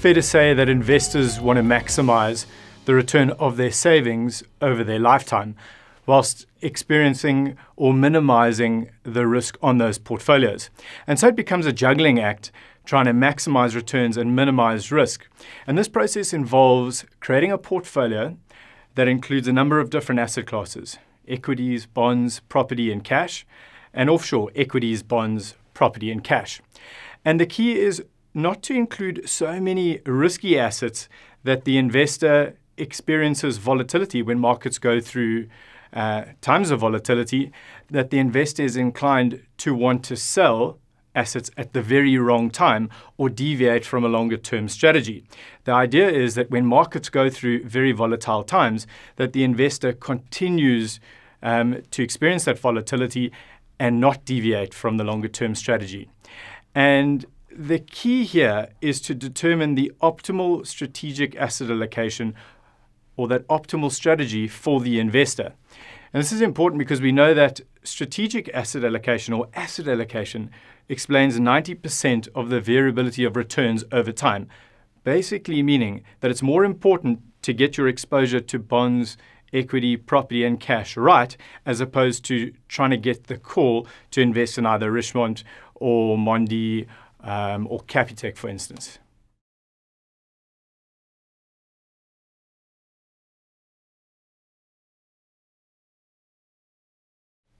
fair to say that investors want to maximize the return of their savings over their lifetime, whilst experiencing or minimizing the risk on those portfolios. And so it becomes a juggling act, trying to maximize returns and minimize risk. And this process involves creating a portfolio that includes a number of different asset classes: equities, bonds, property and cash, and offshore equities, bonds, property and cash. And the key is not to include so many risky assets that the investor experiences volatility when markets go through times of volatility, that the investor is inclined to want to sell assets at the very wrong time or deviate from a longer term strategy. The idea is that when markets go through very volatile times, that the investor continues to experience that volatility and not deviate from the longer term strategy. And the key here is to determine the optimal strategic asset allocation, or that optimal strategy for the investor. And this is important because we know that strategic asset allocation, or asset allocation, explains 90% of the variability of returns over time, basically meaning that it's more important to get your exposure to bonds, equity, property and cash right, as opposed to trying to get the call to invest in either Richmond or Mondi or Capitec, for instance.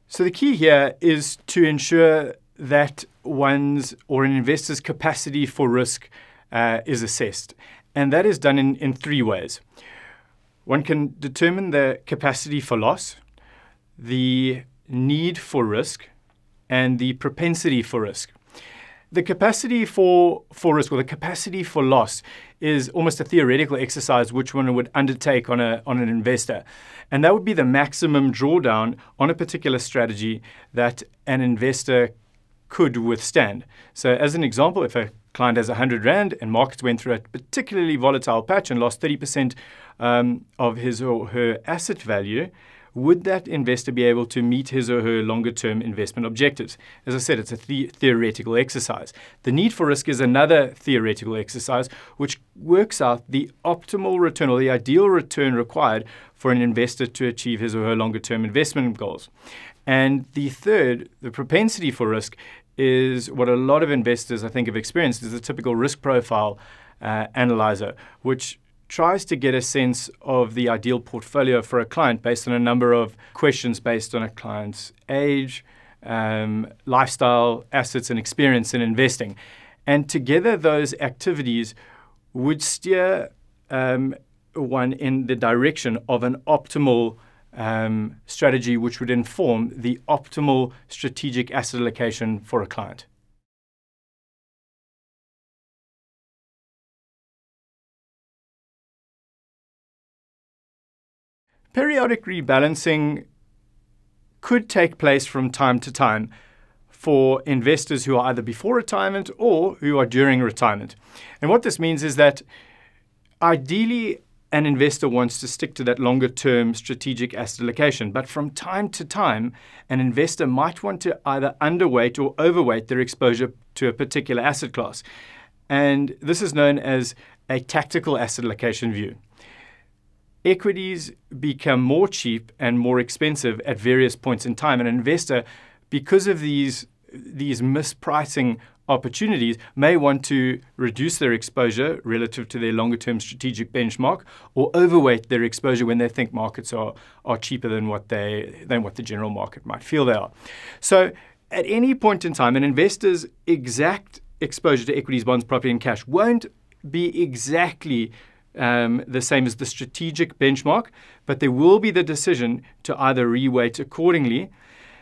So the key here is to ensure that one's or an investor's capacity for risk is assessed. And that is done in three ways. One can determine the capacity for loss, the need for risk, and the propensity for risk. The capacity for risk, or the capacity for loss, is almost a theoretical exercise which one would undertake on an investor. And that would be the maximum drawdown on a particular strategy that an investor could withstand. So as an example, if a client has 100 Rand and markets went through a particularly volatile patch and lost 30% of his or her asset value, would that investor be able to meet his or her longer-term investment objectives? As I said, it's a theoretical exercise. The need for risk is another theoretical exercise which works out the optimal return, or the ideal return required for an investor to achieve his or her longer-term investment goals. And the third, the propensity for risk, is what a lot of investors, I think, have experienced, is the typical risk profile analyzer, which tries to get a sense of the ideal portfolio for a client based on a number of questions based on a client's age, lifestyle, assets, and experience in investing. And together, those activities would steer one in the direction of an optimal strategy, which would inform the optimal strategic asset allocation for a client. Periodic rebalancing could take place from time to time for investors who are either before retirement or who are during retirement. And what this means is that ideally an investor wants to stick to that longer term strategic asset allocation, but from time to time an investor might want to either underweight or overweight their exposure to a particular asset class. And this is known as a tactical asset allocation view. Equities become more cheap and more expensive at various points in time. An investor, because of these mispricing opportunities, may want to reduce their exposure relative to their longer-term strategic benchmark, or overweight their exposure when they think markets are cheaper than what the general market might feel they are. So at any point in time, an investor's exact exposure to equities, bonds, property and cash won't be exactly the same as the strategic benchmark, but there will be the decision to either reweight accordingly.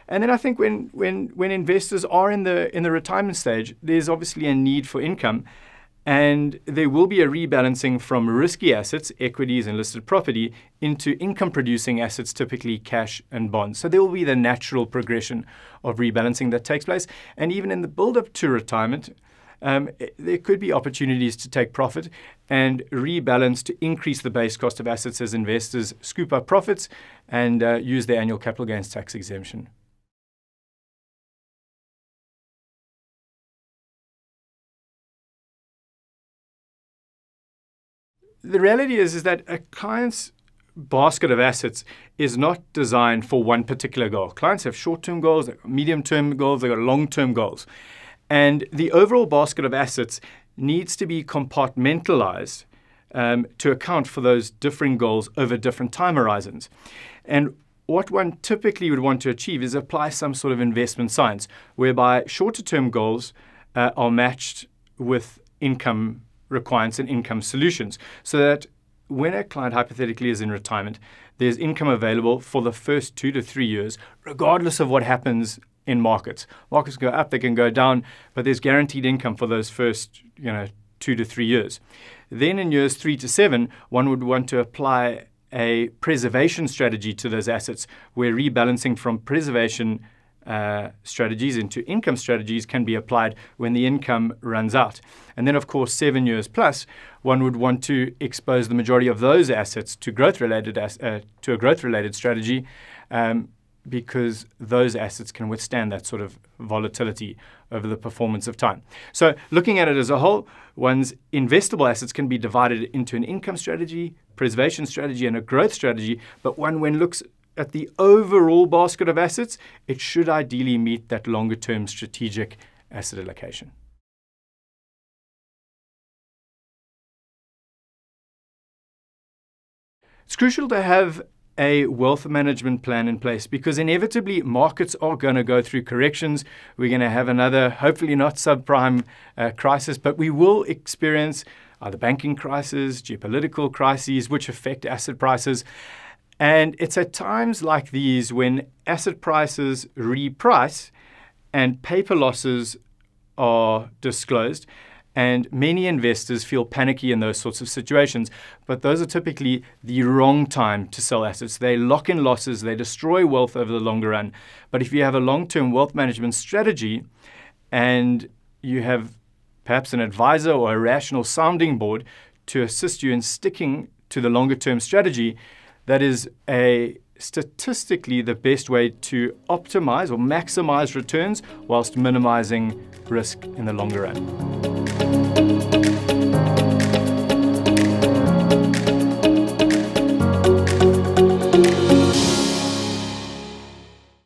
And then I think when investors are in the retirement stage, there's obviously a need for income, and there will be a rebalancing from risky assets, equities and listed property, into income-producing assets, typically cash and bonds. So there will be the natural progression of rebalancing that takes place. And even in the build-up to retirement, there could be opportunities to take profit and rebalance to increase the base cost of assets as investors scoop up profits and use their annual capital gains tax exemption. the reality is that a client's basket of assets is not designed for one particular goal. Clients have short-term goals, they've got medium-term goals, they've got long-term goals. And the overall basket of assets needs to be compartmentalized to account for those differing goals over different time horizons. And what one typically would want to achieve is apply some sort of investment science, whereby shorter-term goals are matched with income requirements and income solutions, so that when a client hypothetically is in retirement, there's income available for the first 2 to 3 years, regardless of what happens in markets. Markets go up, they can go down, but there's guaranteed income for those first 2 to 3 years. Then in years 3 to 7, one would want to apply a preservation strategy to those assets, where rebalancing from preservation strategies into income strategies can be applied when the income runs out. And then, of course, 7 years plus, one would want to expose the majority of those assets to a growth-related strategy, because those assets can withstand that sort of volatility over the performance of time. So looking at it as a whole, one's investable assets can be divided into an income strategy, preservation strategy, and a growth strategy. But when looks at the overall basket of assets, it should ideally meet that longer-term strategic asset allocation. It's crucial to have a wealth management plan in place, because inevitably markets are going to go through corrections. We're going to have another, hopefully not subprime crisis, but we will experience either banking crises, geopolitical crises, which affect asset prices. And it's at times like these when asset prices reprice and paper losses are disclosed, and many investors feel panicky in those sorts of situations. But those are typically the wrong time to sell assets. They lock in losses, they destroy wealth over the longer run. But if you have a long-term wealth management strategy and you have perhaps an advisor or a rational sounding board to assist you in sticking to the longer-term strategy, that is statistically the best way to optimize or maximize returns whilst minimizing risk in the longer run.